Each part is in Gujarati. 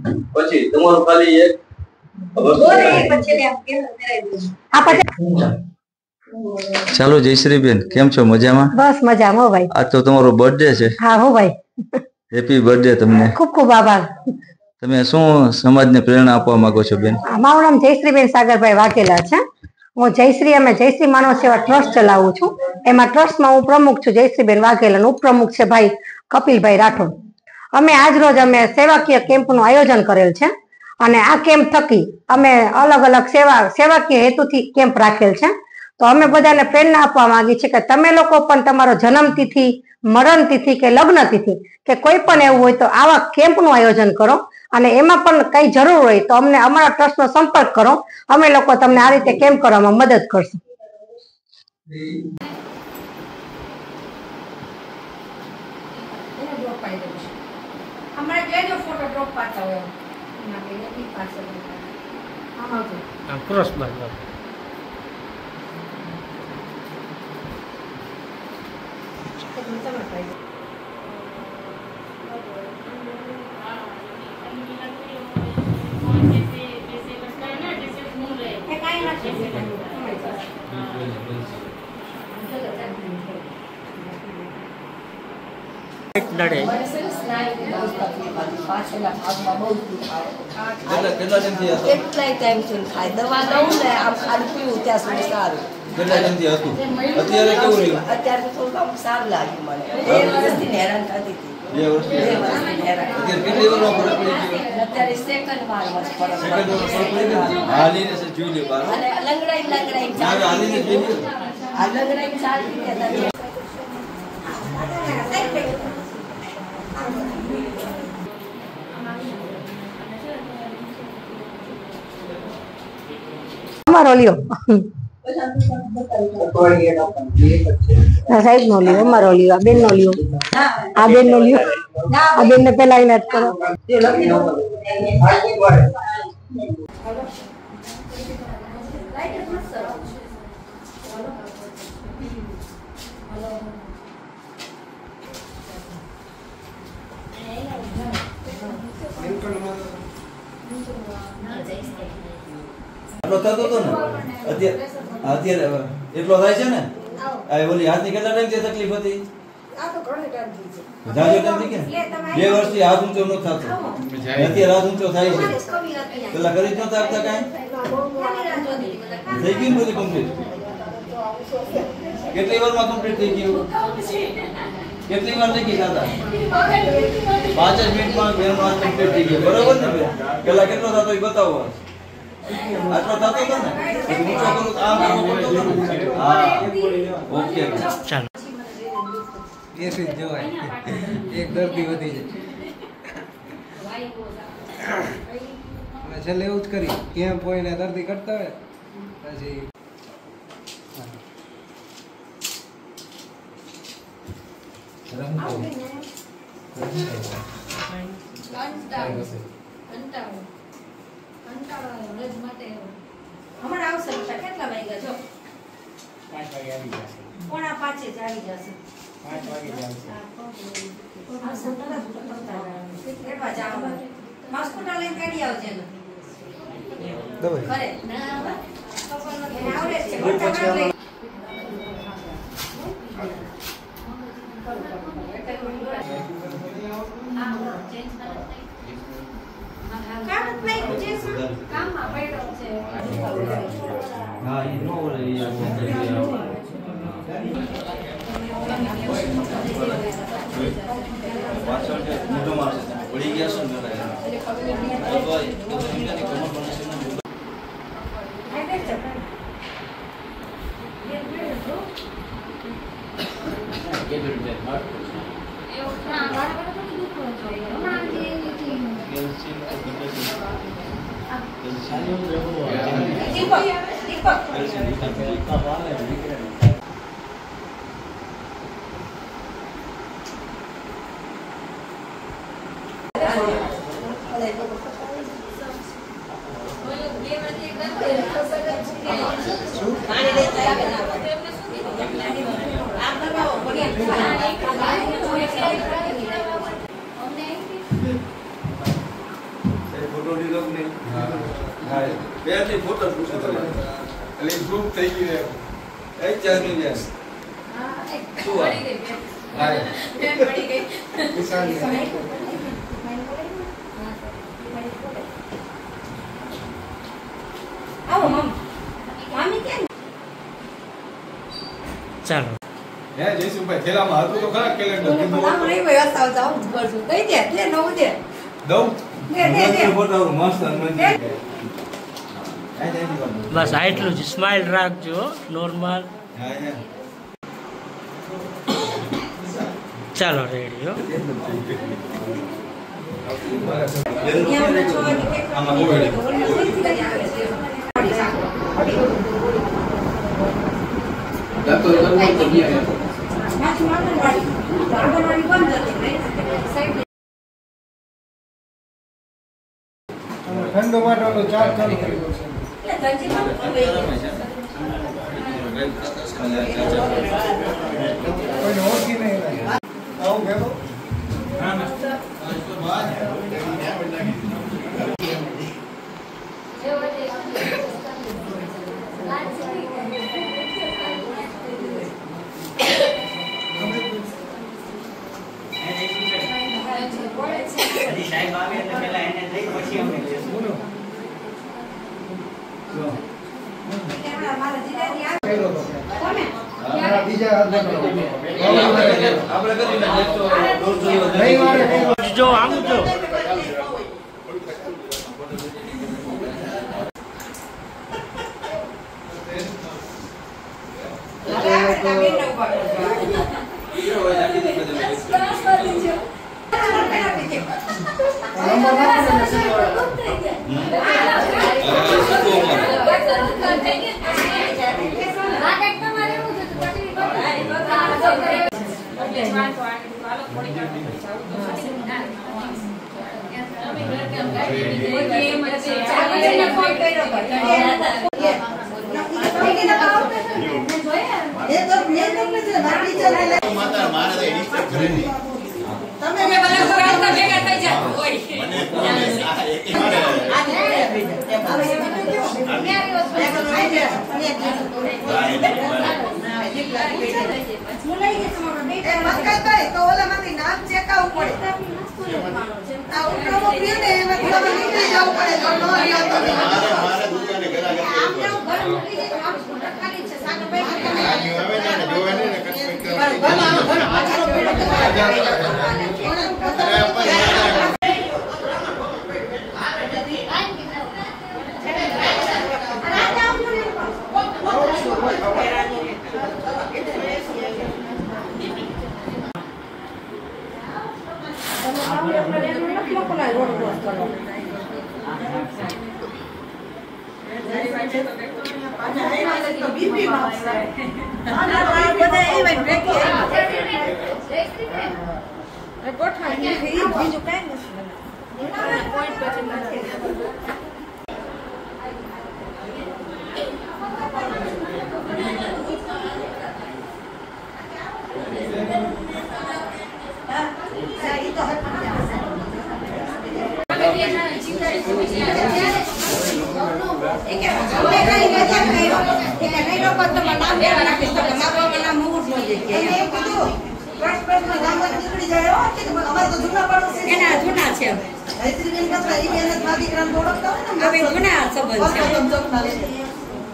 પછી તમારું ખાલી એક ચાલો જયશ્રીબેન કેમ છો મજામાં? બસ મજામાં હો ભાઈ. આજ તો તમારો બર્થડે છે. હા હો ભાઈ. હેપી બર્થડે તમને. ખૂબ ખૂબ આભાર. તમે શું સમાજને પ્રેરણા આપવા માંગો છો બેન? મારું નામ જયશ્રીબેન સાગરભાઈ વાઘેલા છે. હું જયશ્રી માનવ સેવા ટ્રસ્ટ ચલાવું છું. એમાં ટ્રસ્ટમાં હું પ્રમુખ છું જયશ્રીબેન વાઘેલા. ઉપપ્રમુખ છે ભાઈ કપિલભાઈ રાઠોડ. અમે આજ રોજ અમે સેવાકીય કેમ્પનું આયોજન કરેલ છે અને આ કેમ્પ થકી અમે અલગ અલગ સેવાકીય હેતુથી કેમ્પ રાખેલ છે. તો અમે બધાને પ્રેરણા આપવા માંગીએ છીએ કે તમે લોકો પણ તમારો જન્મતિથિ, મરણ તિથિ કે લગ્ન તિથિ કે કોઈ પણ એવું હોય તો આવા કેમ્પનું આયોજન કરો અને એમાં પણ કઈ જરૂર હોય તો અમને અમારા ટ્રસ્ટનો સંપર્ક કરો. અમે લોકો તમને આ રીતે કેમ્પ કરવામાં મદદ કરશું. અમારો લ્યો સાહેબ નો લ્યો, અમારો લ્યો, આ બેન નો લ્યો, આ બેન નો લ્યો, આ બેન ને પેલા ઇલાજ કરો. અત્યારે એટલો થાય છે ને? ઓલી હાથની કેટલા ટાઈમથી તકલીફ હતી? 2 વર્ષથી હાથ ઊંચો ન થતો. અત્યારે હાથ ઊંચો થાય છે. પેલા કરી જ નતા આપતા કાંઈ? થઈ ગયું બધું કમ્પ્લીટ? કેટલી વારમાં કમ્પ્લીટ થઈ ગયું? કેટલી વાર થઈ ગઈ દાદા? 5 જ મિનિટમાં બેન વાત કમ્પ્લીટ થઈ ગયો. બરોબર ને? પેલા કેટલો થતો એ બતાવો. આટલો થતો હતો ને? ઊંચો કરું આમ હા ઓકે ચાલો. એસી જોવાય એક દર્દી વધી જાય છેલ્લે એવું જ કરી કેમ પોઈને દર્દી કરતા હોય પછી હમણાં આવશે કેટલા વાગ્યા જો 5 વાગે આવી જશે. 4:45 જ આવી જશે. 5 વાગે જ આવશે. હોસ્પિટલ લઈને કાઢી આવજે ને. ખરે ના આવડે છે કામમાં પડ્યો છે. હા એ નો ઓલે પાછળ જે મોટો માણસ પડી ગયા છે ને ફોટો લીધો કે નહીં? હા બેથી ફોટો પૂછો તમે. એટલે ગ્રુપ થઈ ગયું એક ચારની જેમ. શું આ? હા કિસાન ચાલો હે જયસુભાઈ થેલામાં હતું તો ખરા કેલેન્ડર કીધું દઉં ફોટો મસ્ત મંદિર. બસ આટલું જ સ્માઇલ રાખજો નોર્મલ ચાલો રેડી હો ઠંડો માટો ચાર ચાલુ કરી દો કોઈને ઓળખી નહીં આવું ભેગો જો આમ જો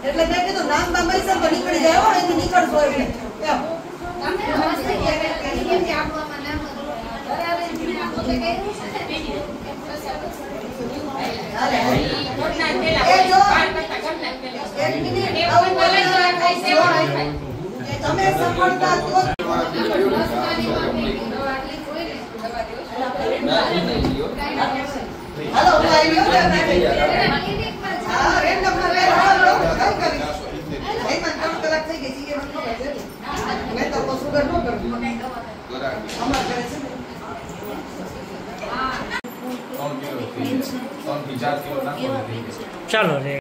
એટલે મેં કીધું નામ બાંબાઈ સર નીકળી જાય અહીંથી નીકળશો એટલે તમે સફળતા હાલો ચાલો રે